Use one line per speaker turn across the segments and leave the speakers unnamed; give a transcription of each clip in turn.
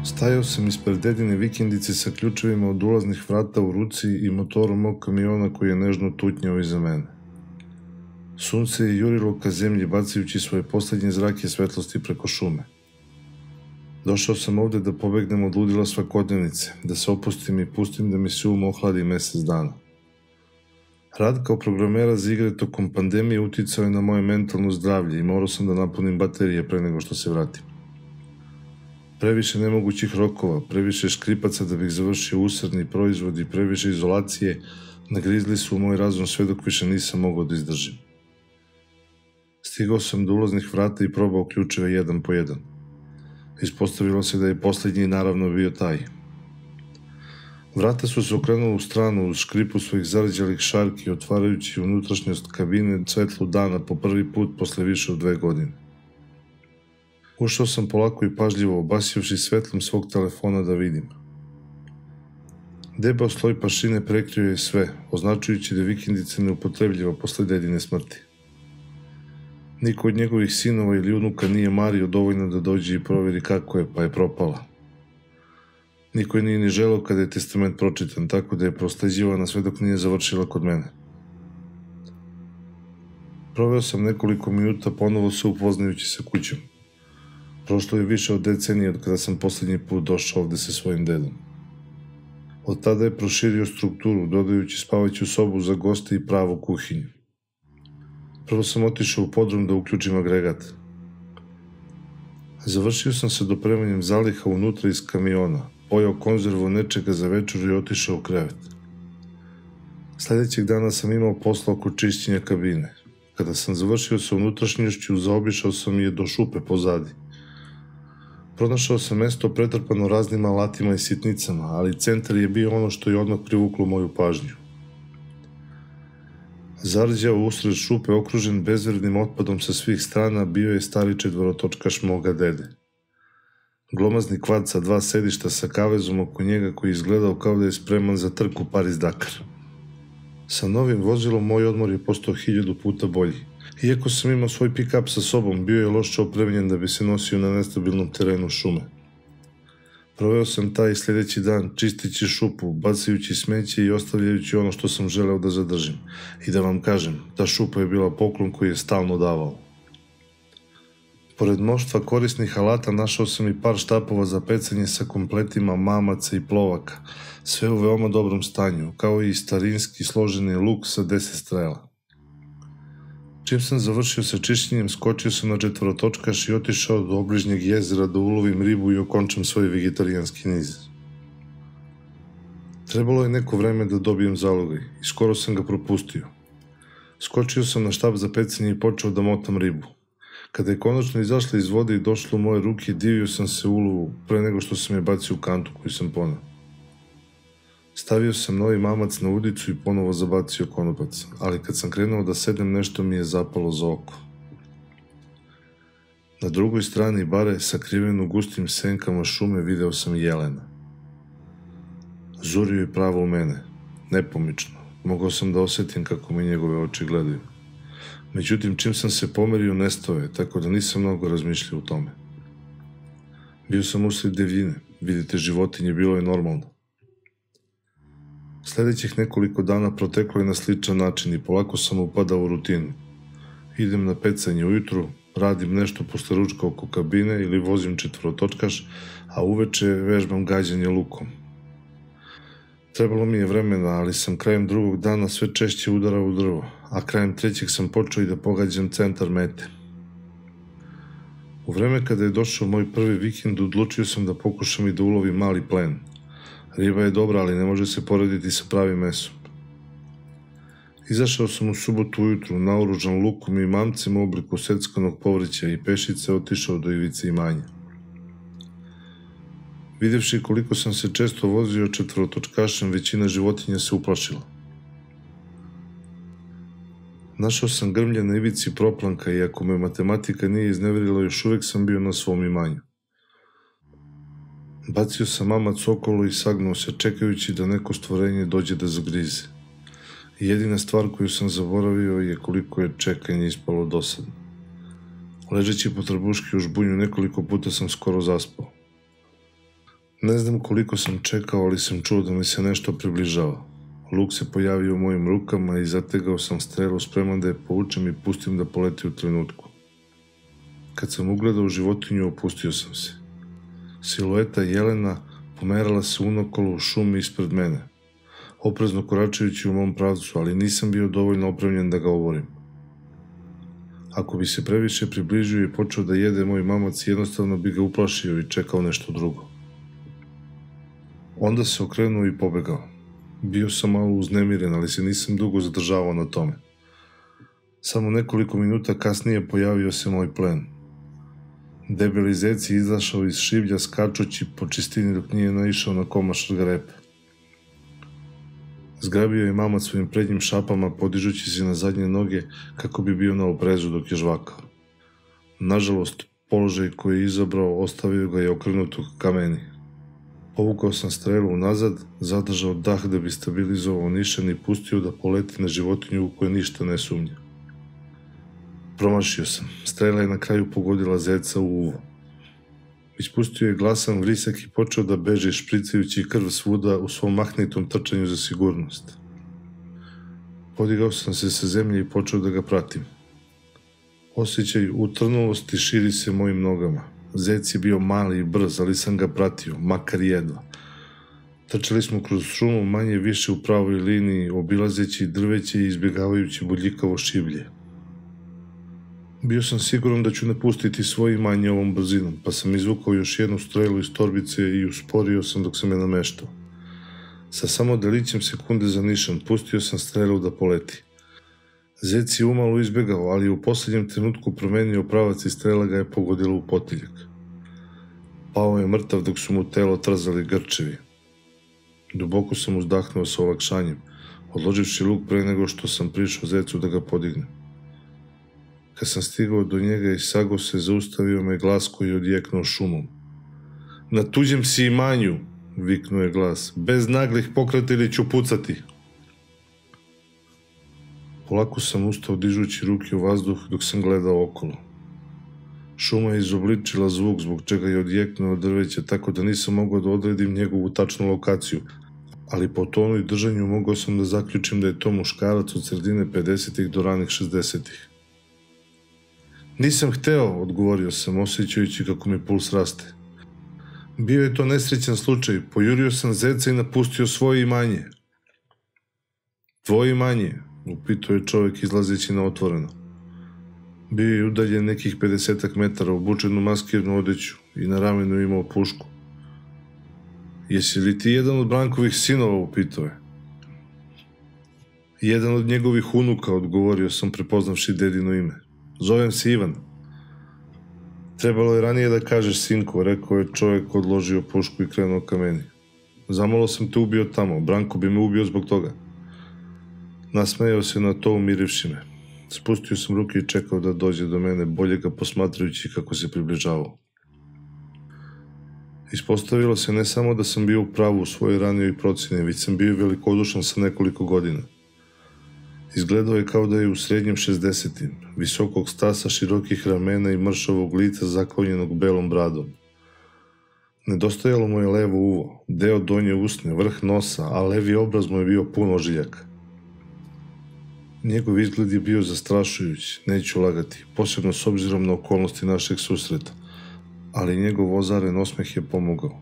Stajao sam ispred dedine vikendice sa ključevima od ulaznih vrata u ruci i motorom mog kamiona koji je nežno tutnjao iza mene. Sunce je jurilo ka zemlji bacajući svoje poslednje zrake svetlosti preko šume. Došao sam ovde da pobegnem od ludila svakodnevnice, da se opustim i pustim da mi se ohladi mesec dana. Rad kao programera za igre tokom pandemije uticao je na moje mentalno zdravlje i morao sam da napunim baterije pre nego što se vratim. Previše nemogućih rokova, previše škripaca da bih završio usredni proizvod i previše izolacije nagrizli su u moj razum sve dok više nisam mogao da izdržim. Stigao sam do ulaznih vrata i probao ključeve jedan po jedan. Ispostavilo se da je poslednji naravno bio taj. Vrata su se okrenula u stranu uz škripu svojih zarđalih šarki, otvarajući unutrašnjost kabine svetlu dana po prvi put posle više od 2 godine. Ušao sam polako i pažljivo, obasivši svetlom svog telefona da vidim. Debao sloj prašine prekrio je sve, označujući da je vikendica neupotrebljiva posle dedine smrti. Niko od njegovih sinova ili unuka nije mario dovoljno da dođe i proveri kako je, pa je propala. Niko je nije ni želeo kada je testament pročitan, tako da je prosleđivana sve dok nije završila kod mene. Proveo sam nekoliko minuta ponovo se upoznajući sa kućom. Prošlo je više od decenije od kada sam poslednji put došao ovde sa svojim dedom. Od tada je proširio strukturu, dodajući spavaću sobu za goste i pravu kuhinju. Prvo sam otišao u podrum da uključim agregat. Završio sam sa dopremanjem zaliha unutra iz kamiona, pojao konzervu nečega za večer i otišao u krevet. Sledećeg dana sam imao posla oko čišćenja kabine. Kada sam završio sa unutrašnjošću, zaobišao sam je do šupe pozadi. Pronašao sam mesto pretrpano raznim alatima i sitnicama, ali centar je bio ono što je odmah privuklo moju pažnju. Zarđao usred šupe, okružen bezvrednim otpadom sa svih strana, bio je stari četvorotočkaš moga dede. Glomazni kvad sa 2 sedišta sa kavezom oko njega koji je izgledao kao da je spreman za trku Paris-Dakar. Sa novim vozilom moj odmor je postao 1000 puta bolji. Iako sam imao svoj pick-up sa sobom, bio je loše opremljen da bi se nosio na nestabilnom terenu šume. Proveo sam taj sledeći dan čisteći šupu, bacajući smeće i ostavljajući ono što sam želeo da zadržim. I da vam kažem, ta šupa je bila poklon koji je stalno davao. Pored mnoštva korisnih alata našao sam i par štapova za pecanje sa kompletima mamaca i plovaka, sve u veoma dobrom stanju, kao i starinski složeni luk sa 10 strela. Čim sam završio sa čišćenjem, skočio sam na četvorotočkaš i otišao do obližnjeg jezera da ulovim ribu i okončam svoj vegetarijanski niz. Trebalo je neko vreme da dobijem zalogaj i skoro sam ga propustio. Skočio sam na štap za pecanje i počeo da motam ribu. Kada je konačno izašla iz vode i došla u moje ruke, divio sam se ulovu pre nego što sam je bacio u kantu koju sam poneo. Stavio sam novi mamac na udicu i ponovo zabacio konopac, ali kad sam krenuo da sedem, nešto mi je zapalo za oko. Na drugoj strani bare, sakrivenu gustim senkama šume, video sam jelena. Zurio je pravo u mene, nepomično. Mogao sam da osetim kako mi njegove oči gledaju. Međutim, čim sam se pomerio, nestao je, tako da nisam mnogo razmišljao o tome. Bio sam usred divljine, vidite životinje, bilo je normalno. Sledećih nekoliko dana proteklo je na sličan način i polako sam upadao u rutinu. Idem na pecanje ujutru, radim nešto posle ručka oko kabine ili vozim četvorotočkaš, a uveče vežbam gađanje lukom. Trebalo mi je vremena, ali sam krajem drugog dana sve češće udarao u drvo, a krajem trećeg sam počeo i da pogađam centar mete. U vreme kada je došao moj prvi vikend, odlučio sam da pokušam i da ulovim mali plen. Riba je dobra, ali ne može se porediti sa pravim mesom. Izašao sam u subotu ujutru, naoružan lukom i mamcem u obliku seckanog povrća i pešice otišao do ivice imanja. Videvši koliko sam se često vozio četvorotočkašem, većina životinja se uplašila. Našao sam grmlje na ivici proplanka i ako me matematika nije izneverila, još uvek sam bio na svom imanju. Bacio sam mamac okolo i sagnuo se, čekajući da neko stvorenje dođe da zagrize. Jedina stvar koju sam zaboravio je koliko je čekanje ispalo dosadno. Ležeći po trbuški u žbunju nekoliko puta sam skoro zaspao. Ne znam koliko sam čekao, ali sam čuo da mi se nešto približava. Luk se pojavio u mojim rukama i zategao sam strelu spreman da je povučem i pustim da poleti u trenutku. Kad sam ugledao životinju, opustio sam se. Silueta jelena pomerala se unokolo u šumi ispred mene, oprezno koračajući u mom pravcu, ali nisam bio dovoljno opremljen da ga oborim. Ako bi se previše približio i počeo da jede moj mamac, jednostavno bi ga uplašio i čekao nešto drugo. Onda se okrenuo i pobegao. Bio sam malo uznemiren, ali se nisam dugo zadržavao na tome. Samo nekoliko minuta kasnije pojavio se moj plen. Debeli zec je izašao iz šivlja skačući po čistini dok nije naišao na komaš šargarepe. Zgrabio je mamac svojim prednjim šapama, podižući se na zadnje noge kako bi bio na oprezu dok je žvakao. Nažalost, položaj koji je izabrao ostavio ga je okrenutog ka meni. Povukao sam strelu unazad, zadržao dah da bi stabilizovao nišan i pustio da poleti na životinju u kojoj ništa ne sumnja. Promašio sam. Strela je na kraju pogodila zeca u uvo. Ispustio je glasan vrisak i počeo da beže špricajući krv svuda u svom mahnitom trčanju za sigurnost. Podigao sam se sa zemlje i počeo da ga pratim. Osjećaj utrnulosti širi se mojim nogama. Zec je bio mali i brz, ali sam ga pratio, makar jedva. Trčali smo kroz šumu manje više u pravoj liniji, obilazeći drveće i izbjegavajući bodljikavo šivlje. Bio sam siguran da ću napustiti svoje imanje ovom brzinom, pa sam izvukao još jednu strelu iz torbice i usporio sam dok sam je nameštao. Sa samo delićem sekunde za nišan pustio sam strelu da poleti. Zec je umalo izbjegao, ali u posljednjem trenutku promenio pravac i strela ga je pogodila u potiljak. Pao je mrtav dok su mu telo trzali grčevi. Duboko sam uzdahnuo sa olakšanjem, odloživši luk pre nego što sam prišao zecu da ga podignem. Kad sam stigao do njega i sagao se, zaustavio me glas koji je odjeknuo šumom. "Na tuđem si imanju!" viknuo je glas. "Bez naglih pokreta ili ću pucati!" Polako sam ustao dižući ruke u vazduh dok sam gledao okolo. Šuma je izobličila zvuk zbog čega je odjeknuo drveće, tako da nisam mogao da odredim njegovu tačnu lokaciju, ali po tonu i držanju mogao sam da zaključim da je to muškarac od sredine 50-ih do ranih 60-ih. "Nisam hteo", odgovorio sam, osjećajući kako mi puls raste. "Bio je to nesrećan slučaj, pojurio sam zeca i napustio svoje imanje." "Tvoje imanje?" upitao je čovek izlazeći na otvoreno. Bio je udaljen nekih 50 metara, obučen u maskirnu odeću i na ramenu imao pušku. "Jesi li ti jedan od Brankovih sinova?" upitao je. "Jedan od njegovih unuka", odgovorio sam prepoznavši dedino ime. "Zovem se Ivan." "Trebalo je ranije da kažeš, sinko", rekao je čovjek, odložio pušku i krenuo ka meni. "Zamalo sam te ubio tamo, Branko bi me ubio zbog toga." Nasmejao se na to, umirivši me. Spustio sam ruke i čekao da dođe do mene, bolje ga posmatrajući kako se približavao. Ispostavilo se ne samo da sam bio u pravu u svojoj ranijoj procjeni, već sam bio velikodušan sa nekoliko godina. Izgledao je kao da je u srednjem 60-im, visokog stasa, širokih ramena i mršavog lica zaklonjenog belom bradom. Nedostajalo mu je levo uvo, deo donje usne, vrh nosa, a levi obraz mu je bio pun ožiljaka. Njegov izgled je bio zastrašujući, neću lagati, posebno s obzirom na okolnosti našeg susreta, ali njegov ozaren osmeh je pomogao.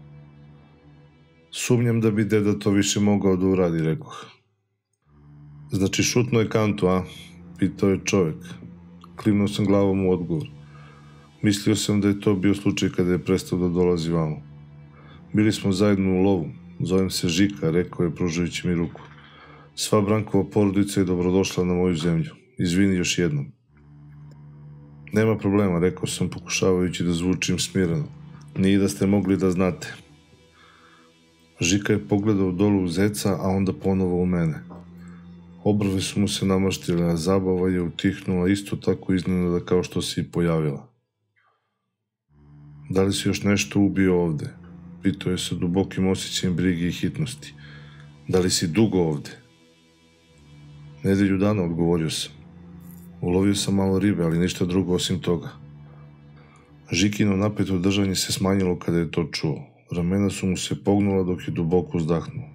"Sumnjam da bi deda to više mogao da uradi", rekoh. "Znači šutno je kantu, a?" pitao je čovek. Klimnuo sam glavom u odgovor. Mislio sam da je to bio slučaj kada je prestao da dolazi vamo. "Bili smo zajedno u lovu. Zovem se Žika", rekao je pružajući mi ruku. "Sva Brankova porodica je dobrodošla na moju zemlju. Izvini još jednom." "Nema problema", rekao sam pokušavajući da zvučim smireno. "Nije da ste mogli da znate." Žika je pogledao dolu u zeca, a onda ponovo u mene. Obrve su mu se namaštile, a zabava je utihnula isto tako iznenada kao što se i pojavila. "Da li si još nešto ubio ovde?" pitao je sa dubokim osjećajem brige i hitnosti. "Da li si dugo ovde?" "Nedelju dana", odgovorio sam. "Ulovio sam malo ribe, ali ništa drugo osim toga." Žikino napeto držanje se smanjilo kada je to čuo. Ramena su mu se pognula dok je duboko uzdahnuo.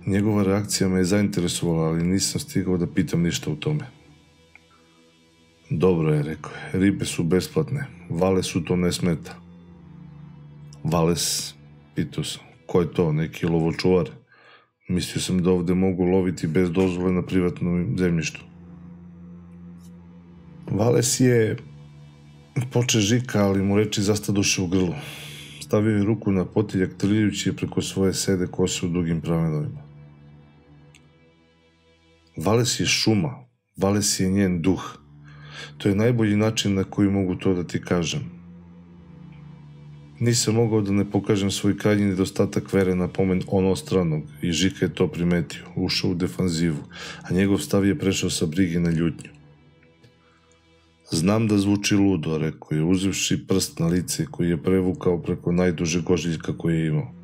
Njegova reakcija me je zainteresovala, ali nisam stigao da pitam ništa o tome. Dobro je, rekao je, ribe su besplatne, Valesu to ne smeta. Vales, pitao sam, ko je to, neki lovočuvar? Mislio sam da ovde mogu loviti bez dozvole na privatnom zemljištu. Vales je, poče Žika, ali mu reči zastadoše u grlu. Stavio je ruku na potiljak, trljajući je preko svoje sede kose u dugim pramenovima. Vales je šuma, Vales je njen duh. To je najbolji način na koji mogu to da ti kažem. Nisam mogao da ne pokažem svoj krajnji nedostatak vere na pomen onostranog i Žika je to primetio, ušao u defanzivu, a njegov stav je prešao sa brige na ljutnju. Znam da zvuči ludo, rekao je, uzevši prst na lice koji je prevukao preko najdužeg ožiljka koji je imao.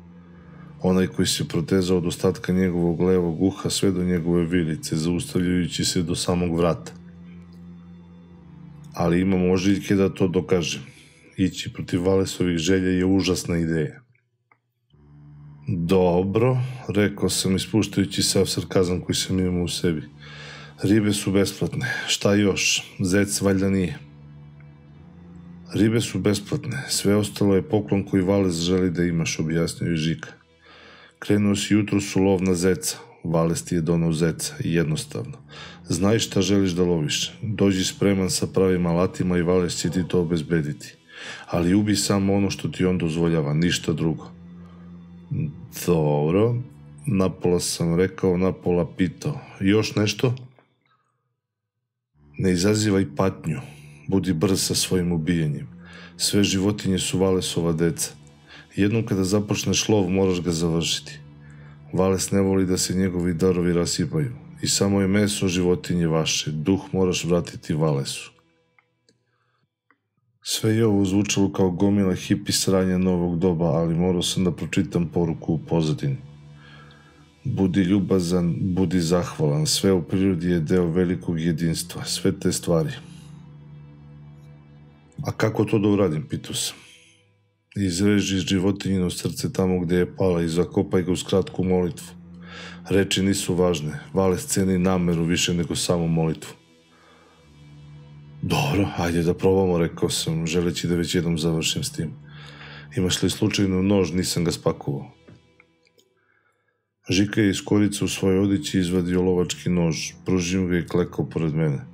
Onaj koji se protezao od ostatka njegovog levog uha sve do njegove vilice, zaustavljajući se do samog vrata. Ali imam ožiljke da to dokažem. Ići protiv Valesovih želja je užasna ideja. Dobro, rekao sam ispuštajući sav sarkazam koji sam imao u sebi. Ribe su besplatne. Šta još? Zec valjda nije. Ribe su besplatne. Sve ostalo je poklon koji Vales želi da imaš, objasnio je Žika. Krenuo si jutros u lov na zeca. Vales ti je donao zeca. Jednostavno. Znaj šta želiš da loviš. Dođi spreman sa pravim alatima i Vales će ti to obezbediti. Ali ubi samo ono što ti on dozvoljava, ništa drugo. Dobro. Napola sam rekao, napola pitao. Još nešto? Ne izazivaj patnju. Budi brz sa svojim ubijanjem. Sve životinje su Valesova deca. Jednom kada započneš lov, moraš ga završiti. Vales ne voli da se njegovi darovi rasipaju. I samo je meso životinje vaše. Duh moraš vratiti Valesu. Sve je ovo zvučalo kao gomila hipi sranja novog doba, ali morao sam da pročitam poruku u pozadini. Budi ljubazan, budi zahvalan, sve u prirodi je deo velikog jedinstva, sve te stvari. A kako to da uradim, pitao sam. Izreži životinjino srce tamo gde je pala i zakopaj ga uz kratku molitvu. Reči nisu važne, Vales ceni nameru više nego samo molitvu. Dobro, ajde da probamo, rekao sam, želeći da već jednom završim s tim. Imaš li slučajno nož, nisam ga spakovao. Žika je iz korice u svojoj odići izvadio lovački nož, pružio ga i klekao pored mene.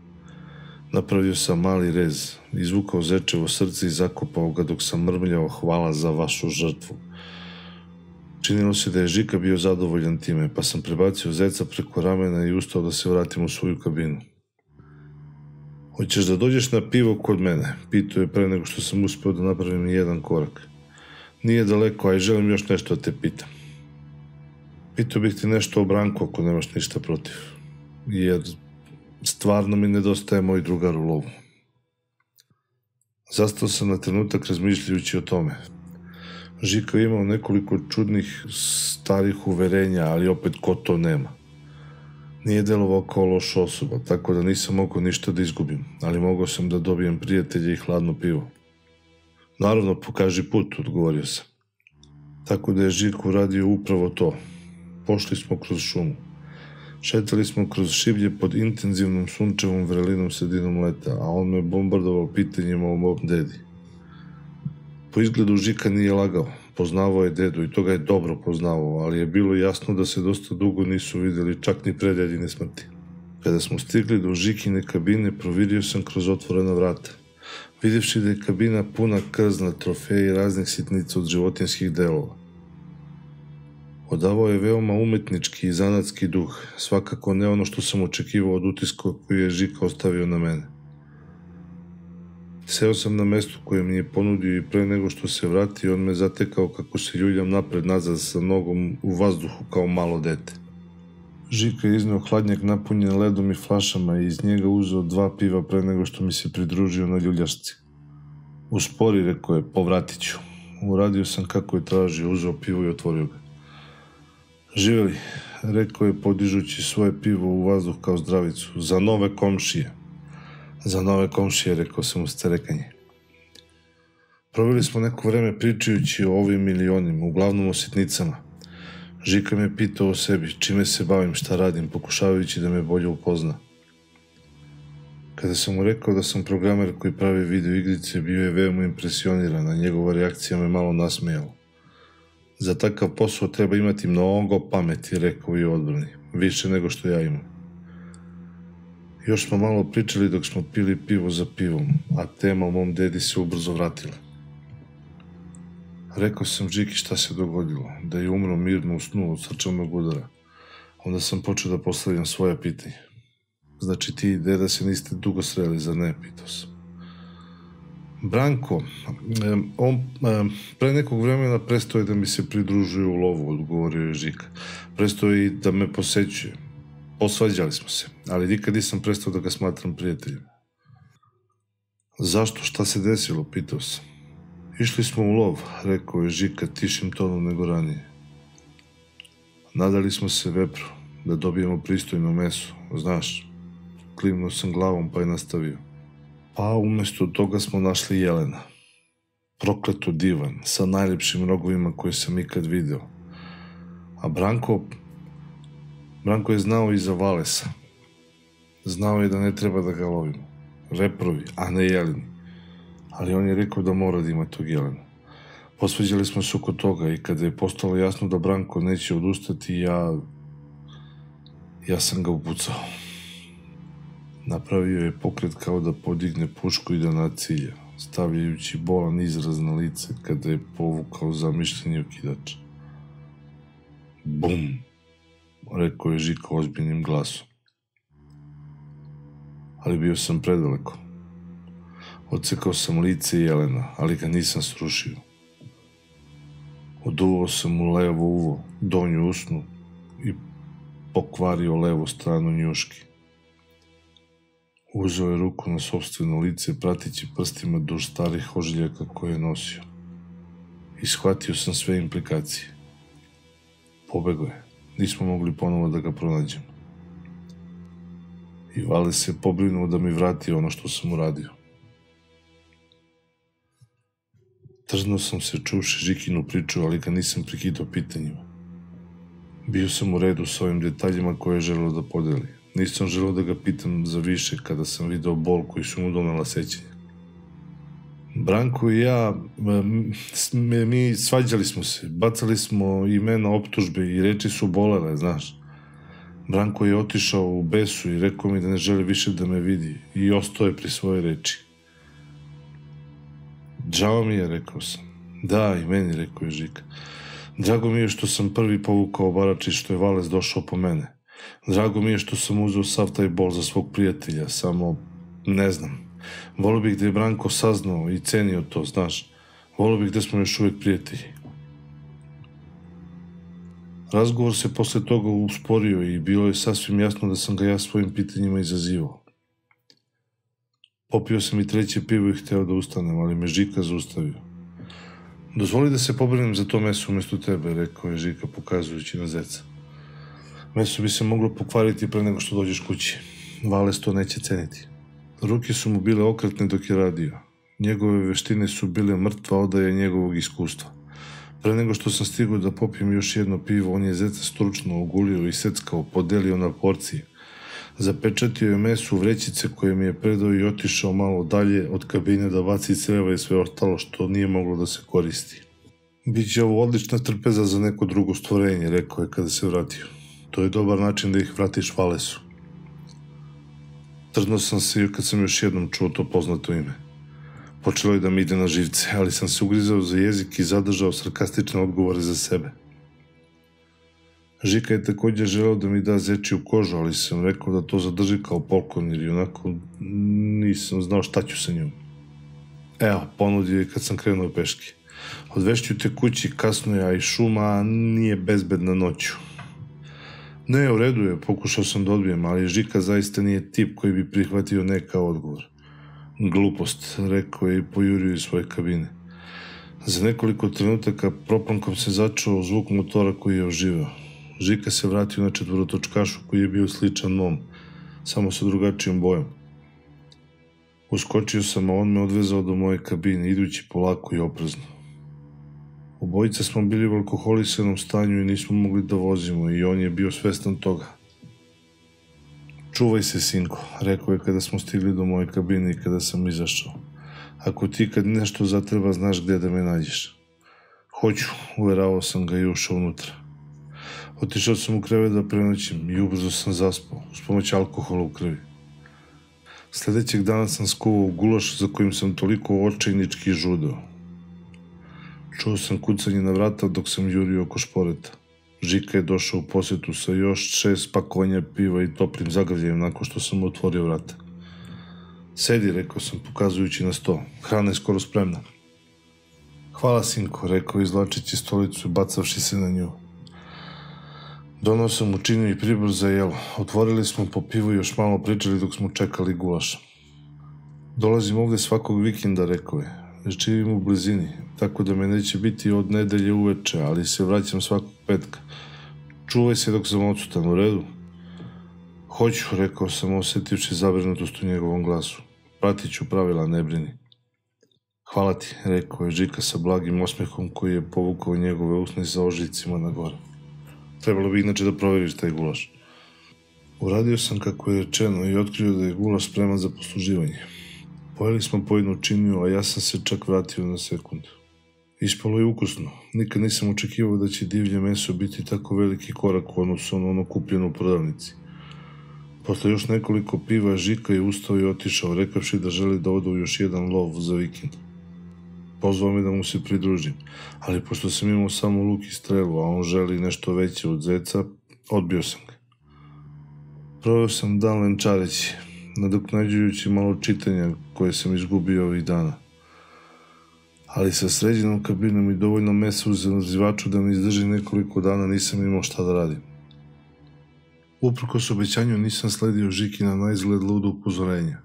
Napravio sam mali rez, izvukao zečevo srce i zakopao ga dok sam mrmljao hvala za vašu žrtvu. Činilo se da je Žika bio zadovoljan time, pa sam prebacio zeca preko ramena i ustao da se vratim u svoju kabinu. Hoćeš da dođeš na pivo kod mene? Pitao je pre nego što sam uspeo da napravim jedan korak. Nije daleko, a i želim još nešto da te pitam. Pitao bih ti nešto o Branku ako nemaš ništa protiv, jer stvarno mi nedostaje moj drugar u lovu. Zastao sam na trenutak razmišljajući o tome. Žika je imao nekoliko čudnih starih uverenja, ali opet ko to nema. Nije delovao kao loša osoba, tako da nisam mogao ništa da izgubim, ali mogao sam da dobijem prijatelje i hladno pivo. Naravno, pokaži put, odgovorio sam. Tako da je Žika uradio upravo to. Pošli smo kroz šumu. Šetali smo kroz šiblje pod intenzivnom sunčevom vrelinom sredinom leta, a on me bombardovao pitanjima o mom dedi. Po izgledu Žika nije lagao, poznavao je dedu i to ga je dobro poznavao, ali je bilo jasno da se dosta dugo nisu videli čak ni pre dedine smrti. Kada smo stigli do Žikine kabine, provirio sam kroz otvorena vrata. Videvši da je kabina puna krzna, trofeja i raznih sitnica od životinjskih delova. Odavao je veoma umetnički i zanatski duh, svakako ne ono što sam očekivao od utiska koji je Žika ostavio na mene. Seo sam na mestu koje mi je ponudio i pre nego što se vrati, on me zatekao kako se ljuljam napred-nazad sa nogom u vazduhu kao malo dete. Žika je izneo hladnjak napunjen ledom i flašama i iz njega uzeo 2 piva pre nego što mi se pridružio na ljuljašci. Uspori, rekao je, povratit ću. Uradio sam kako je tražio, uzeo pivo i otvorio ga. Živeli, rekao je podižući svoje pivo u vazduh kao zdravicu, za nove komšije. Za nove komšije, rekao sam uz cerekanje. Proveli smo neko vreme pričajući o ovim ili onim, uglavnom o sitnicama. Žika me pitao o sebi, čime se bavim, šta radim, pokušavajući da me bolje upozna. Kada sam mu rekao da sam programer koji pravi video igrice, bio je veoma impresioniran, a njegova reakcija me malo nasmejala. Za takav posao treba imati mnogo pameti, rekao i u odbrani, više nego što ja imam. Još smo malo pričali dok smo pili pivo za pivom, a tema o mom dedi se ubrzo vratila. Rekao sam Žiki šta se dogodilo, da je umro mirno u snu od srčanog udara. Onda sam počeo da postavljam svoja pitanja. Znači ti i deda se niste dugo sreli, zar ne, pitao sam. Branko, on pre nekog vremena prestao je da mi se pridružuje u lovu, odgovorio je Žika. Prestao je i da me posećuje. Posvađali smo se, ali nikad nisam prestao da ga smatram prijateljem. Zašto? Šta se desilo? Pitao sam. Išli smo u lov, rekao je Žika tišim tonom nego ranije. Nadali smo se vepru, da dobijemo pristojno meso, znaš. Klimnuo sam glavom pa je nastavio. Pa umjesto toga smo našli jelena. Prokleto divan, sa najljepšim rogovima koje sam ikad video. A Branko je znao i za Valesa. Znao je da ne treba da ga lovimo. Reprovi, a ne jeleni. Ali on je rekao da mora da ima tog jelena. Posvađali smo se oko toga i kada je postalo jasno da Branko neće odustati, ja sam ga upucao. Napravio je pokret kao da podigne pušku i da nacilja, stavljajući bolan izraz na lice kada je povukao zamišljeni okidač. Bum, rekao je Žika ozbiljnim glasom. Ali bio sam predaleko. Odsekao sam lice jelena, ali ga nisam srušio. Oduvao sam mu levo uvo, donju usnu i pokvario levu stranu njuški. Uzeo je ruku na sopstveno lice, pratići prstima duž starih ožiljaka koje je nosio. I shvatio sam sve implikacije. Pobegao je. Nismo mogli ponovo da ga pronađemo. I Vale se pobrinuo da mi vrati ono što sam uradio. Trznuo sam se čuvši Žikinu priču, ali ga nisam prekidao pitanjima. Bio sam u redu sa ovim detaljima koje je želeo da podeli. Nisam želeo da ga pitam za više kada sam video bol koji su mu donela sećanja. Branko i ja, mi svađali smo se, bacali smo imena optužbe i reči su bolele, znaš. Branko je otišao u besu i rekao mi da ne želi više da me vidi i ostao je pri svojoj reči. Žao mi je, rekao sam. Da, i meni, rekao je Žika. Drago mi je što sam prvi povukao barač i što je Vales došao po mene. Drago mi je što sam uzeo sav taj bol za svog prijatelja, samo ne znam. Volio bih da je Branko saznao i cenio to, znaš. Volio bih da smo još uvijek prijatelji. Razgovor se posle toga usporio i bilo je sasvim jasno da sam ga ja svojim pitanjima izazivao. Popio sam i treće pivo i hteo da ustanem, ali me Žika zaustavio. Dozvoli da se pobrinem za to meso umjesto tebe, rekao je Žika pokazujući na zeca. Meso bi se moglo pokvariti pre nego što dođeš kući. Vales to neće ceniti. Ruke su mu bile okretne dok je radio. Njegove veštine su bile mrtva odaja njegovog iskustva. Pre nego što sam stigao da popijem još jedno pivo, on je zeca stručno ogulio i seckao, podelio na porcije. Zapečatio je meso u vrećice koje mi je predao i otišao malo dalje od kabine da baci creva i sve ostalo što nije moglo da se koristi. Biće ovo odlična trpeza za neko drugo stvorenje, rekao je kada se vratio. To je dobar način da ih vratiš Valesu. Trznuo sam se kad sam još jednom čuo to poznato ime. Počelo je da mi ide na živce, ali sam se ugrizao za jezik i zadržao sarkastične odgovore za sebe. Žika je također želeo da mi da zečiju kožu, ali sam rekao da to zadrži kao poklon, jer onako nisam znao šta ću sa njom. Evo, ponudio je kad sam krenuo peške. Odvešću te kući, kasno je, a i šuma nije bezbedna noću. Ne, u redu je, pokušao sam da odbijem, ali Žika zaista nije tip koji bi prihvatio ne kao odgovor. Glupost, rekao je i pojurio iz svoje kabine. Za nekoliko trenutaka propankom se začuo zvuk motora koji je oživeo. Žika se vratio na četvorotočkašu koji je bio sličan mom, samo sa drugačijom bojom. Uskočio sam, a on me odvezao do moje kabine, idući polako i oprezno. Obojica smo bili u alkoholisanom stanju i nismo mogli da vozimo i on je bio svestan toga. Čuvaj se, sinko, rekao je kada smo stigli do moje kabine i kada sam izašao. Ako ti kad nešto zatreba, znaš gde da me nađeš. Hoću, uveravao sam ga i ušao unutra. Otišao sam u krevet da prenoćim i ubrzo sam zaspao, uz pomoć alkohola u krvi. Sledećeg dana sam skuvao gulaš za kojim sam toliko očajnički žudeo. Čuo sam kucanje na vrata dok sam jurio oko šporeta. Žika je došao u posetu sa još 6 pakovanja piva i toplim zagrljajem nakon što sam mu otvorio vrata. Sedi, rekao sam pokazujući na sto. Hrana je skoro spremna. Hvala, sinko, rekao izvlačeći stolicu i bacavši se na nju. Donao sam učinio i pribor za jelo. Otvorili smo po pivu i još malo pričali dok smo čekali gulaš. Dolazim ovde svakog vikenda, rekao je. Živim u blizini, tako da me neće biti od nedelje uveče, ali se vraćam svakog petka. Čuvaj se dok sam odsutan, u redu? Hoću, rekao sam, osetivši zabrinutost u njegovom glasu. Pratit ću pravila, ne brini. Hvala ti, rekao je Žika sa blagim osmehom koji je povukao njegove usne sa ožiljcima na gore. Trebalo bi inače da proveriš taj gulaš. Uradio sam kako je rečeno i otkrio da je gulaš spreman za posluživanje. Pojeli smo po jednu činiju, a ja sam se čak vratio na sekund. Ispalo je ukusno. Nikad nisam očekivao da će divlje meso biti tako veliki korak u odnosu na ono kupljeno u prodavnici. Posle još nekoliko piva Žika je ustao i otišao, rekavši da želi da ode u još jedan lov za vikend. Pozvao me da mu se pridružim, ali pošto sam imao samo luk i strelu, a on želi nešto veće od zeca, odbio sam ga. Proveo sam dan lenčareći, nadoknađujući malo čitanja koje sam izgubio ovih dana. Ali sa sređenom kabinom i dovoljno mesa u zamrzivaču da mi izdrži nekoliko dana nisam imao šta da radim. Uprkos obećanju nisam sledio Žikina na izgled ludo upozorenja.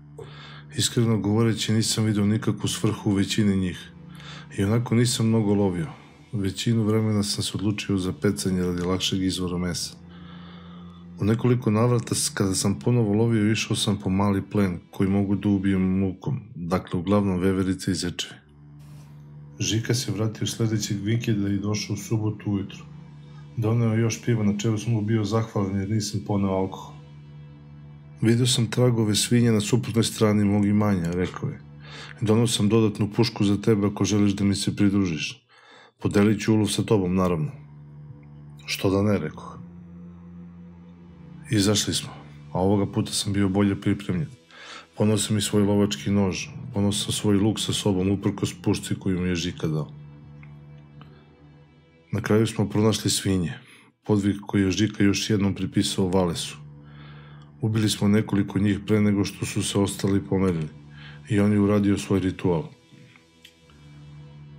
Iskreno govoreći nisam vidio nikakvu svrhu u većini njih. I onako nisam mnogo lovio. Većinu vremena sam se odlučio za pecanje radi lakšeg izvora mesa. U nekoliko navrata kada sam ponovo lovio išao sam po mali plen koji mogu da ubijem mukom, dakle uglavnom veverice i zečevi. Žika se vratio sledećeg vikenda i došao u subotu ujutru. Doneo je još piva na čemu sam mu bio zahvalan jer nisam poneo alkohol. Vidio sam tragove svinja na suprotnoj strani mog imanja, rekao je. Donao sam dodatnu pušku za tebe ako želiš da mi se pridružiš. Podelit ću ulov sa tobom, naravno. Što da ne, rekao. Izašli smo, a ovoga puta sam bio bolje pripremljen. Ponao sam i svoj lovački nož, ponao sam svoj luk sa sobom uprkos pušci koju mi je Žika dao. Na kraju smo pronašli svinje, podvig koji je Žika još jednom pripisao Valesu. Ubili smo nekoliko njih pre nego što su se ostali pomerili i on je uradio svoj ritual.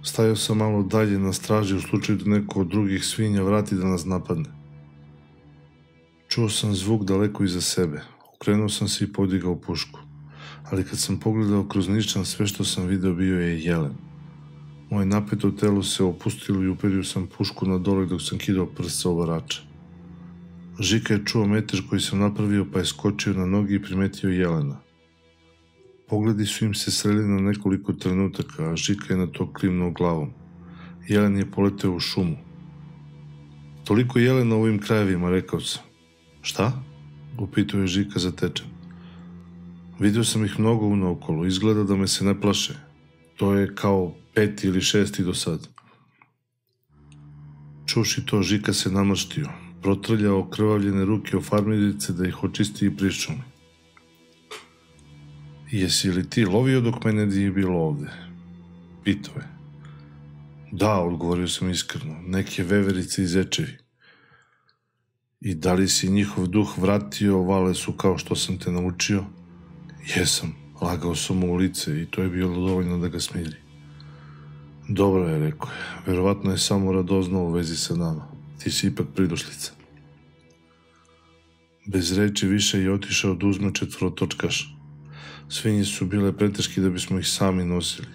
Stajao sam malo dalje na straži u slučaju da neko od drugih svinja vrati da nas napadne. Čuo sam zvuk daleko iza sebe, okrenuo sam se i podigao pušku, ali kad sam pogledao kroz nišan sve što sam video bio je jelen. Moje napeto telo se opustilo i uperio sam pušku na dole dok sam kidao prst sa ovarača. Žika je čuo metež koji sam napravio pa je skočio na nogi i primetio jelena. Pogledi su im se sreli na nekoliko trenutaka, a Žika je na to klimnuo glavom. Jelen je poleteo u šumu. Toliko jelena u ovim krajevima, rekao sam. Šta? Upitao je Žika zatečen. Vidio sam ih mnogo unaokolo, izgleda da me se ne plaše. To je kao 5. ili 6. do sad. Čuši to, Žika se namrštio, protrljao okrvavljene ruke o farmirice da ih očisti i priščumi. Jesi li ti lovio dok mene nije bilo ovde? Pitao je. Da, odgovorio sam iskreno, neke veverice i zečevi. I da li si njihov duh vratio Valesu kao što sam te naučio? Jesam, lagao sam mu u lice i to je bilo dovoljno da ga smiri. Dobro je, rekao je, verovatno je samo radoznao u vezi sa nama. Ti si ipak pridošlica. Bez reči više je otišao da uzme četvorotočkaš. Svinje su bile preteški da bismo ih sami nosili.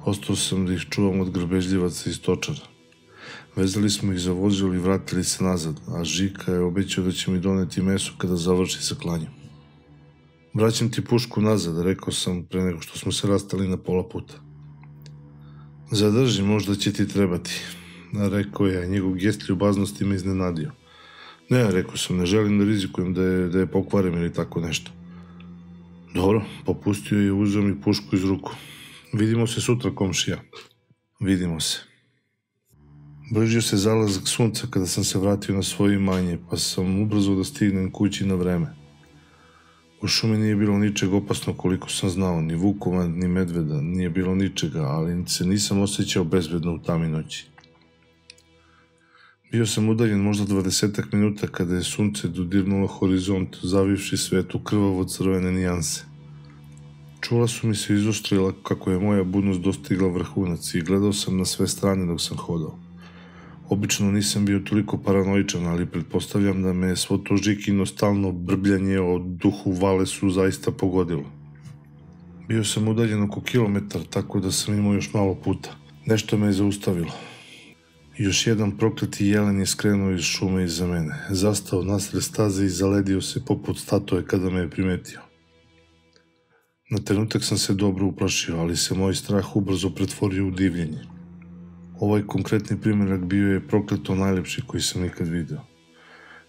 Ostao sam da ih čuvam od grbežljivaca iz stočara. Vezali smo ih za vozilo i vratili se nazad, a Žika je obećao da će mi doneti meso kada završi sa klanjem. Vraćam ti pušku nazad, rekao sam pre nego što smo se rastali na pola puta. Zadrži, možda će ti trebati, rekao je, a njegov gest ljubaznosti me iznenadio. Ne, rekao sam, ne želim da rizikujem da je pokvarim ili tako nešto. Dobro, popustio je i uzeo mi pušku iz ruku. Vidimo se sutra, komšija. Vidimo se. Bližio se zalazak sunca kada sam se vratio na svoje imanje, pa sam ubrzao da stignem kući na vreme. U šumi nije bilo ničeg opasno koliko sam znao, ni vukova, ni medveda, nije bilo ničega, ali se nisam osjećao bezbedno u tami noći. Bio sam udaljen možda 20 minuta kada je sunce dodirnulo horizont, zavivši svet u krvavo crvene nijanse. Čula su mi se izoštrila kako je moja budnost dostigla vrhunac i gledao sam na sve strane dok sam hodao. Obično nisam bio toliko paranoičan, ali pretpostavljam da me svo to žikino stalno brbljanje o duhu Valesu zaista pogodilo. Bio sam udaljen oko kilometar, tako da sam imao još malo puta. Nešto me je zaustavilo. Još jedan prokleti jelen je skrenuo iz šume iza mene. Zastao nasred staze i zaledio se poput statue kada me je primetio. Na trenutak sam se dobro uplašio, ali se moj strah ubrzo pretvorio u divljenje. Ovaj konkretni primjerak bio je prokleto najlepši koji sam nikad video.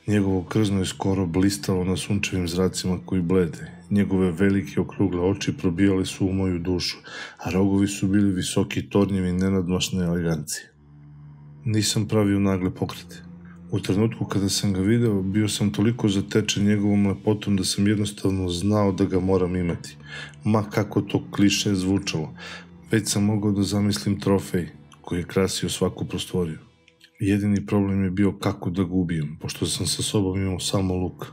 Njegovo krzno je skoro blistalo na sunčevim zracima koji blede. Njegove velike okrugle oči probijale su u moju dušu, a rogovi su bili visoki, tornjevi, nenadmašne elegancije. Nisam pravio nagle pokrete. U trenutku kada sam ga video, bio sam toliko zatečen njegovom lepotom da sam jednostavno znao da ga moram imati. Ma kako to kliše zvučalo. Već sam mogao da zamislim trofej koji je krasio svaku prostoriju. Jedini problem je bio kako da ga ubijem, pošto sam sa sobom imao samo luk.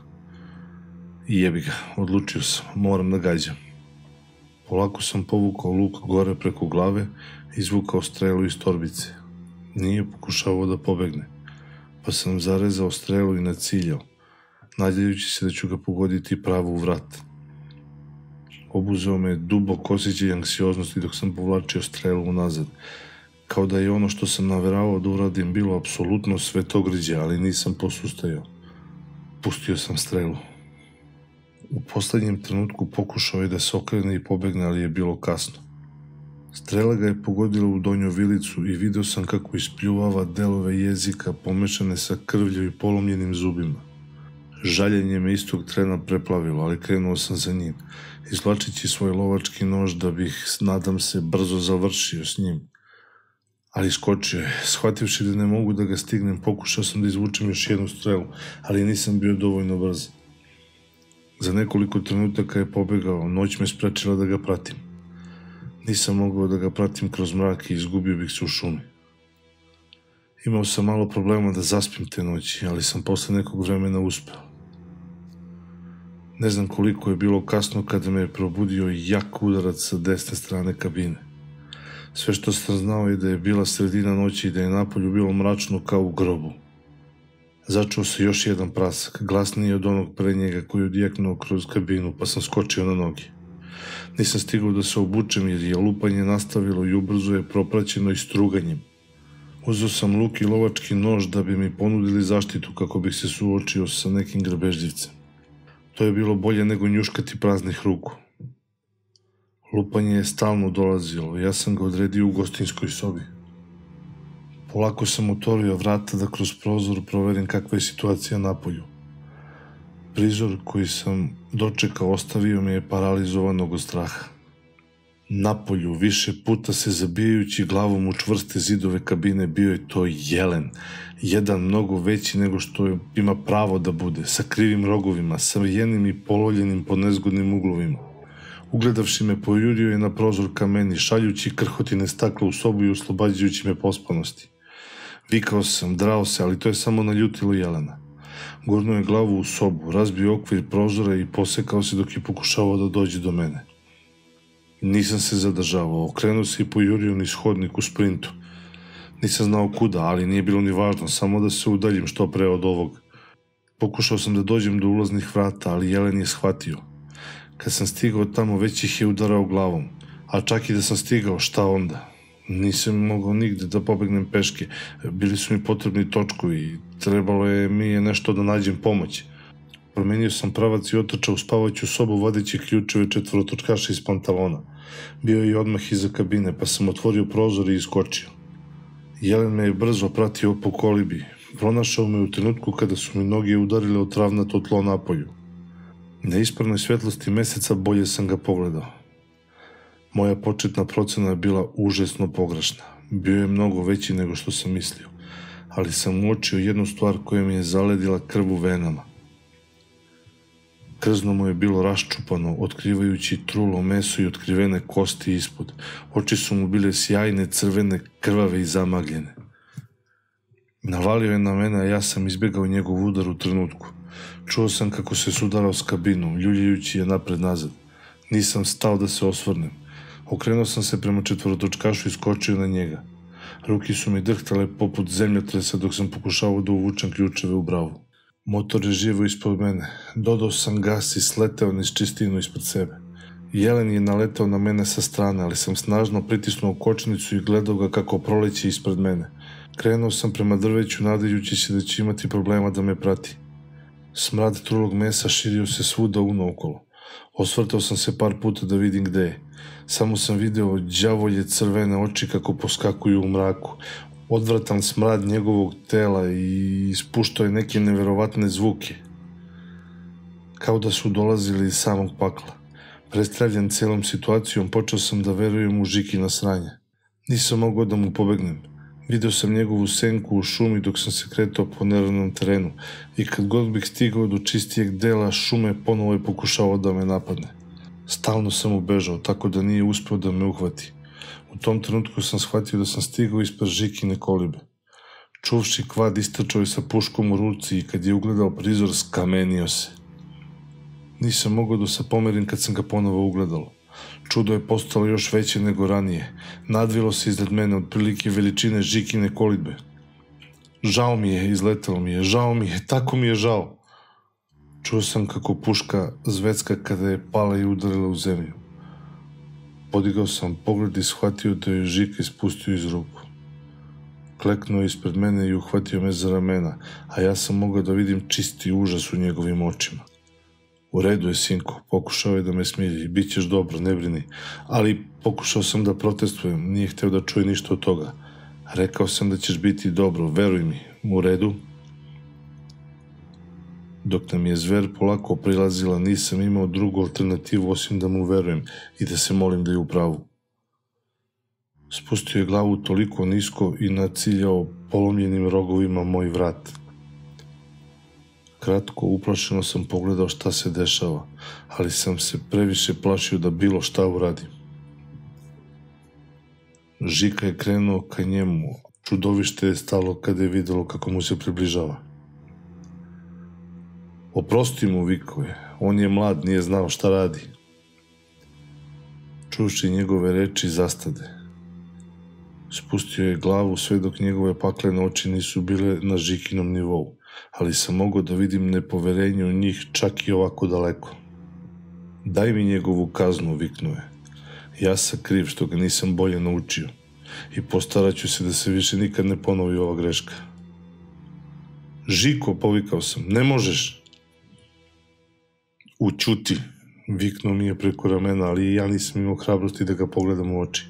I jebi ga, odlučio sam, moram da gađam. Polako sam povukao luk gore preko glave i izvukao strelu iz torbice. Nije pokušavao da pobegne, pa sam zarezao strelu i naciljao, nadjajući se da ću ga pogoditi pravo u vrat. Obuzeo me dubok osjećaj anksioznosti dok sam povlačio strelu unazad, kao da je ono što sam naveravao da uradim bilo apsolutno svetogrđe, ali nisam posustajao. Pustio sam strelu. U poslednjem trenutku pokušao je da se okrene i pobegne, ali je bilo kasno. Strela ga je pogodila u donju vilicu i video sam kako ispljuvava delove jezika pomešane sa krvlju i polomljenim zubima. Žaljenje me istog trena preplavilo, ali krenuo sam za njim, izvlačići svoj lovački nož da bih, nadam se, brzo završio s njim. Ali skočio je. Shvativši da ne mogu da ga stignem, pokušao sam da izvučem još jednu strelu, ali nisam bio dovoljno brz. Za nekoliko trenutaka je pobegao, noć me sprečila da ga pratim. Nisam mogao da ga pratim kroz mrak i izgubio bih se u šumi. Imao sam malo problema da zaspim te noći, ali sam posle nekog vremena uspeo. Ne znam koliko je bilo kasno kada me je probudio jak udarac sa desne strane kabine. Sve što sam znao je da je bila sredina noći i da je napolju bilo mračno kao u grobu. Začuo se još jedan prasak, glasniji od onog pre njega koji je odjeknuo kroz kabinu, pa sam skočio na noge. Nisam stigao da se obučem jer je lupanje nastavilo i ubrzo je propraćeno i struganjem. Uzeo sam luk i lovački nož da bi mi ponudili zaštitu kako bih se suočio sa nekim grabežljivcem. To je bilo bolje nego njuškati praznih ruku. Lupanje je stalno dolazilo, ja sam ga odredio u gostinskoj sobi. Polako sam otvorio vrata da kroz prozor proverim kakva je situacija napolju. Prizor koji sam dočekao ostavio me je paralizovanog od straha. Napolju, više puta se zabijajući glavom u čvrste zidove kabine, bio je to jelen. Jedan mnogo veći nego što ima pravo da bude, sa krivim rogovima, savijenim i polovljenim po nezgodnim uglovima. Ugledavši me, pojurio je na prozor ka meni, šaljući krhotine stakla u sobu i oslobađajući me pospanosti. Vikao sam, drao se, ali to je samo naljutilo jelena. Gurnuo je glavu u sobu, razbio okvir prozora i posekao se dok je pokušavao da dođe do mene. Nisam se zadržavao, okrenuo se i pojurio niz hodnik u sprintu. Nisam znao kuda, ali nije bilo ni važno, samo da se udaljim što pre od ovog. Pokušao sam da dođem do ulaznih vrata, ali jelen je shvatio. Kad sam stigao tamo, već ih je udarao glavom, a čak i da sam stigao, šta onda? Nisam mogao nigde da pobegnem peške, bili su mi potrebni točkovi i trebalo je mi nešto da nađem pomoć. Promenio sam pravac i otrčao u spavaću sobu vadeći ključeve četvorotočkaša iz pantalona. Bio je odmah iza kabine, pa sam otvorio prozor i iskočio. Jelen me je brzo pratio po kolibi. Pronašao me u trenutku kada su mi noge udarile o travnato tlo napolju. Na ispravnoj svetlosti meseca bolje sam ga pogledao. Moja početna procena je bila užasno pogrešna. Bio je mnogo veći nego što sam mislio, ali sam uočio jednu stvar koja mi je zaledila krv u venama. Krzno mu je bilo raščupano, otkrivajući trulo meso i otkrivene kosti ispod. Oči su mu bile sjajne, crvene, krvave i zamagljene. Navalio je na mene, a ja sam izbjegao njegov udar u trenutku. Čuo sam kako se sudarao s kabinom, ljuljajući je napred-nazad. Nisam stao da se osvrnem. Okrenuo sam se prema četvorotočkašu i skočio na njega. Ruke su mi drhtale poput zemljotresa dok sam pokušavao da uvučem ključeve u bravu. Motor je živo ispod mene. Dodao sam gas i sleteo niz čistinu ispred sebe. Jelen je naletao na mene sa strane, ali sam snažno pritisnuo kočnicu i gledao ga kako proleće ispred mene. Krenuo sam prema drveću nadajući se da će imati problema da me prati. Smrad trulog mesa širio se svuda unaokolo. Osvrtao sam se par puta da vidim gde je. Samo sam video đavolje crvene oči kako poskakuju u mraku. Odvratan smrad njegovog tela i ispuštao je neke neverovatne zvuke. Kao da su dolazili iz samog pakla. Prestravljen celom situacijom, počeo sam da verujem u Žikina sranje. Nisam mogao da mu pobegnem. Video sam njegovu senku u šumi dok sam se kretao po neravnom terenu i kad god bih stigao do čistijeg dela šume, ponovo je pokušavao da me napadne. Stalno sam ubežao, tako da nije uspeo da me uhvati. U tom trenutku sam shvatio da sam stigao ispred Žikine kolibe. Čuvši kvad, istrčao je sa puškom u ruci i kad je ugledao prizor, skamenio se. Nisam mogao da se pomerim kad sam ga ponovo ugledalo. Čudo je postalo još veće nego ranije. Nadvilo se iznad mene otprilike veličine Žikine kolibe. Žao mi je, izletelo mi je, žao mi je, tako mi je žao. Čuo sam kako puška zvecka kada je pala i udarila u zemlju. Podigao sam pogled i shvatio da je Žika ispustio iz ruku. Kleknuo je ispred mene i uhvatio me za ramena, a ja sam mogao da vidim čisti užas u njegovim očima. U redu je, sinko, pokušao je da me smiri, bit ćeš dobro, ne brini, ali pokušao sam da protestujem, nije hteo da čuje ništa od toga. Rekao sam da ćeš biti dobro, veruj mi, u redu. Dok nam je zver polako prilazila, nisam imao drugu alternativu osim da mu verujem i da se molim da je u pravu. Spustio je glavu toliko nisko i naciljao polomljenim rogovima moj vrat. Kratko, uplašeno sam pogledao šta se dešava, ali sam se previše plašio da bilo šta uradim. Žika je krenuo ka njemu, čudovište je stalo kada je videlo kako mu se približava. Oprosti mu, vikao je, on je mlad, nije znao šta radi. Čuvši njegove reči, zastade. Spustio je glavu sve dok njegove paklene oči nisu bile na Žikinom nivou, ali sam mogao da vidim nepoverenje u njih čak i ovako daleko. Daj mi njegovu kaznu, viknuo je. Ja sam kriv što ga nisam bolje naučio i postarat ću se da se više nikad ne ponovi ova greška. Žiko, povikao sam, ne možeš. Ućuti, viknuo mi je preko ramena, ali ja nisam imao hrabrosti da ga pogledam u oči.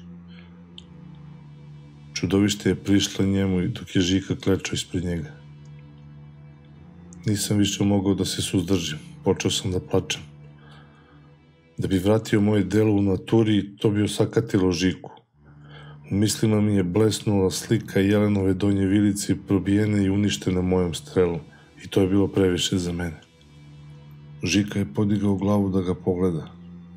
Čudovište je prišla njemu i dok je Žika klečao ispred njega. Nisam više mogao da se suzdržim, počeo sam da plačem. Da bi vratio moje delo u naturi, to bi osakatilo Žiku. U mislima mi je blesnula slika Jelenove donje vilice probijene i uništene mojom strelom i to je bilo previše za mene. Žika je podigao glavu da ga pogleda.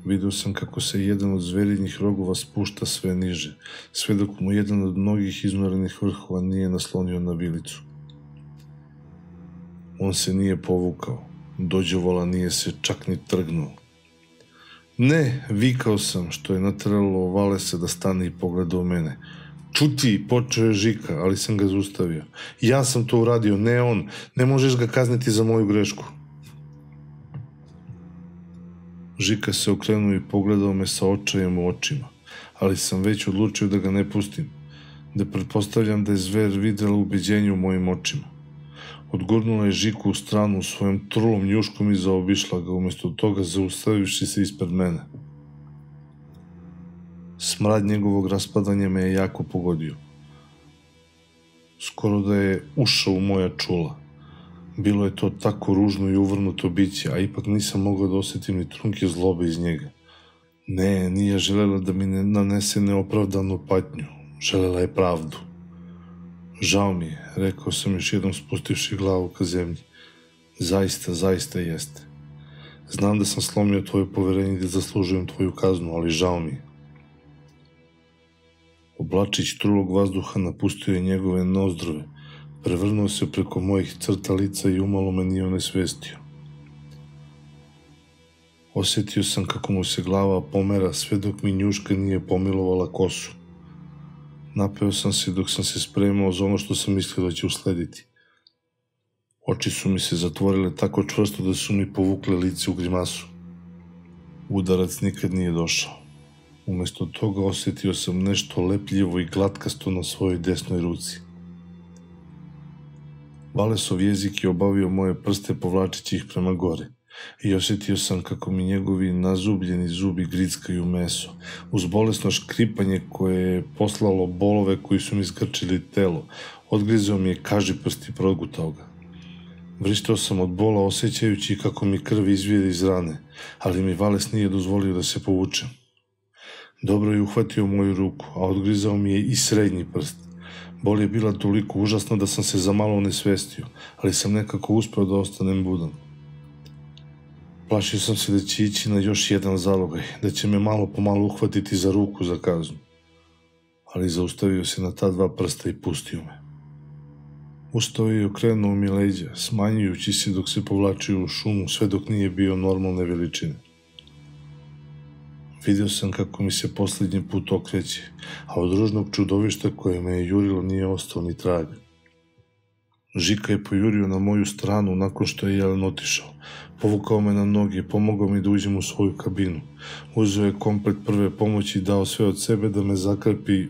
Video sam kako se jedan od zverinjih rogova spušta sve niže, sve dok mu jedan od mnogih iznorenih vrhova nije naslonio na vilicu. On se nije povukao, dođevola nije se čak ni trgnuo. Ne, vikao sam, što je nateralo Valesa da stane i pogleda u mene. Čuti, počeo je Žika, ali sam ga zaustavio. Ja sam to uradio, ne on, ne možeš ga kazniti za moju grešku. Žika se okrenuo i pogledao me sa očajem u očima, ali sam već odlučio da ga ne pustim, da pretpostavljam da je zver videla ubeđenje u mojim očima. Odgurnula je Žiku u stranu svojom trulom njuškom i zaobišla ga, umjesto toga zaustavivši se ispred mene. Smrad njegovog raspadanja me je jako pogodio. Skoro da je ušao u moja čula. Bilo je to tako ružno i uvrnuto biće, a ipak nisam mogao da osjetim ni trunke zlobe iz njega. Ne, nije želela da mi ne nanese neopravdanu patnju. Želela je pravdu. Žao mi je, rekao sam još jednom spustivši glavu ka zemlji. Zaista jeste. Znam da sam slomio tvoje poverenje i da zaslužujem tvoju kaznu, ali žao mi je. Oblačić trulog vazduha napustio je njegove nozdrve, prevrnuo se preko mojih crta lica i umalo me nije onesvestio. Osjetio sam kako mu se glava pomera sve dok mi njuška nije pomilovala kosu. Napeo sam se dok sam se spremao za ono što sam mislio da će uslediti. Oči su mi se zatvorile tako čvrsto da su mi povukle lice u grimasu. Udarac nikad nije došao. Umesto toga osjetio sam nešto lepljivo i glatkasto na svojoj desnoj ruci. Valesov jezik je obavio moje prste povlačeći ih prema gore i osjetio sam kako mi njegovi nazubljeni zubi grickaju meso, uz bolesno škripanje koje je poslalo bolove koji su mi zgrčili telo. Odgrizao mi je kažiprst i progutao ga. Vrištao sam od bola osjećajući kako mi krv izvire iz rane, ali mi Vales nije dozvolio da se povučem. Dobro je uhvatio moju ruku, a odgrizao mi je i srednji prst. Bol je bila toliko užasna da sam se zamalo onesvestio, ali sam nekako uspeo da ostanem budan. Plašio sam se da će ići na još jedan zalogaj, da će me malo po malo uhvatiti za ruku za kaznu. Ali zaustavio se na ta dva prsta i pustio me. Ustao je i okrenuo mi leđa, smanjujući se dok se povlačio u šumu, sve dok nije bio normalne veličine. Vidio sam kako mi se posljednji put okreće, a od ružnog čudovišta koje me je jurilo nije ostao ni trag. Žika je pojurio na moju stranu nakon što je Jelen otišao. Povukao me na noge, pomogao mi da uđem u svoju kabinu. Uzeo je komplet prve pomoći i dao sve od sebe da me zakrpi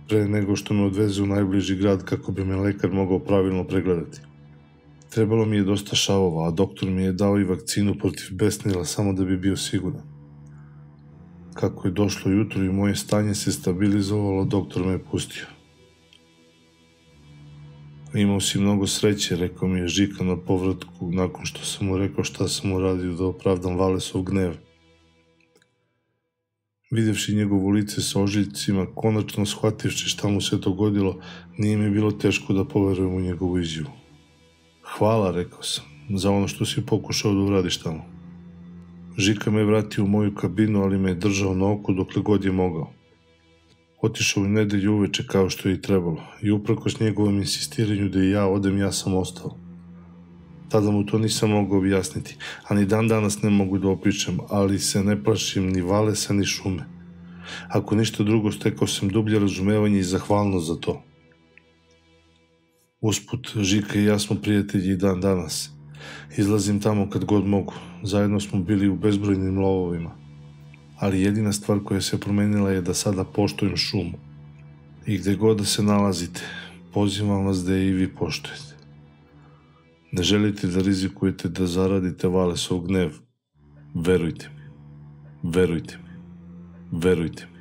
pre nego što me odveze u najbliži grad kako bi me lekar mogao pravilno pregledati. Trebalo mi je dosta šavova, a doktor mi je dao i vakcinu protiv besnila samo da bi bio siguran. Kako je došlo jutro i moje stanje se stabilizovalo, doktor me je pustio. Imao si mnogo sreće, rekao mi je Žika na povratku, nakon što sam mu rekao šta sam uradio da opravdam Valesov gnev. Videvši njegovo lice sa ožiljcima, konačno shvativši šta mu se dogodilo, nije mi bilo teško da poverujem u njegovu izjavu. Hvala, rekao sam, za ono što si pokušao da uradiš tamo. Žika me je vratio u moju kabinu, ali me je držao na oku dokle god je mogao. Otišao u nedelju uveče kao što je i trebalo i uprkos njegovom insistiranju da i ja odem, ja sam ostao. Tada mu to nisam mogao objasniti, a ni dan danas ne mogu da opišem, ali se ne plašim ni Valesa ni šume. Ako ništa drugo, stekao sam dublje razumevanje i zahvalnost za to. Usput, Žika i ja smo prijatelji i dan danas. Izlazim tamo kad god mogu, zajedno smo bili u bezbrojnim lovovima. Ali jedina stvar koja se promenila je da sada poštujem šumu. I gde god da se nalazite, pozivam vas da je i vi poštujete. Ne želite da rizikujete da zaradite Valesov gnev. Verujte mi. Verujte mi. Verujte mi.